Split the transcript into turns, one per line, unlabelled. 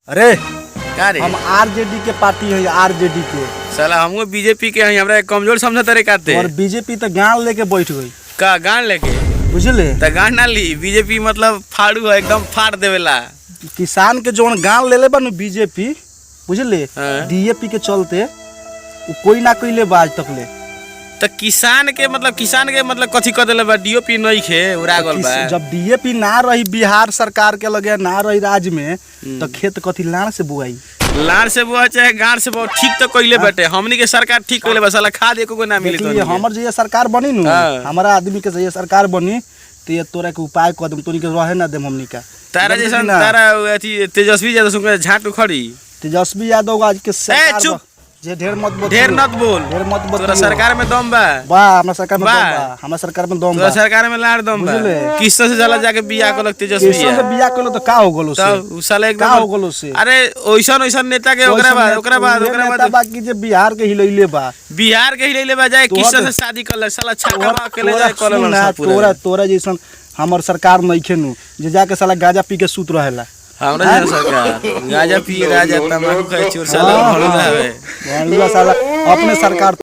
अरे
का रे
हम आरजेडी के पार्टी है, आरजेडी के।
साला हमको बीजेपी के हैं, हमरा कमजोर समझ तारे काते
और बीजेपी तो गान लेके बैठ गई,
का गान लेके
बुझले।
त गान ना ली। बीजेपी मतलब फाड़ू है, एकदम फाड़ देवेला।
किसान के जोन गान ले ले बा बीजेपी, बुझले,
हाँ।
डीएपी के चलते उ कोई ना कोई ले बा आज तक ले।
त किसान के मतलब कथी कर देले बा? डीओपी नहीं खे उड़ा गल बा।
जब डीएपी ना रही बिहार सरकार के लगे, ना रही राज्य में, तो खेत कथी लान से बुआई?
लार से बुआ चाहे गाड़ से बुआ, ठीक तो कइले बाटे। हमनी के सरकार ठीक कइले बा, साला खाद एको को ना मिली।
देखिए हमर जे सरकार बनी नु,
हाँ।
हमारा आदमी के जे सरकार बनी तो ये तोरा के उपाय कदम तोनी के रहे ना देम हमनी का।
तारा
समझे
जैसा
कि ना?
तारा अथी तेजस्वी यादव सुन झाट उखड़ी।
तेजस्वी यादव आज के सरकार
चुप!
जे ढेर मत बोल,
ढेर मत बोल।
ढेर मत बोल।
तोरा सरकार में दम बा।
बा हमरा सरकार में
बा।
दम बा, हमरा सरकार में दम
तोरा
बा।
सरकार में लाड़ दम बा।
बुझले।
किस्त से जाला जाके बियाह को लगते तेजस्वी
केसर से बियाह कलो तो का हो गलो से?
तब उ साला
का हो
एकदम
गलो से?
अरे ओइसन नेता के ओकरा बाद
बाकी जे बिहार के हिलैले बा,
बिहार के ही ले बा जाए
तोहर
किस्त
तो-
से शादी कर ले साला छाका के ले जाए
तोरा सुन ना, तोरा तोरा जैसन हमर सरकार नइखे नु जे जाके साला गांजा पी के सूत रहेला।
हमरा जैसा सरकार गांजा पिए राजा तंबाकू खाए चोर साला
हाँ,
भड़ुआ
हाँ।
है।
भड़ुआ साला अपने सरकार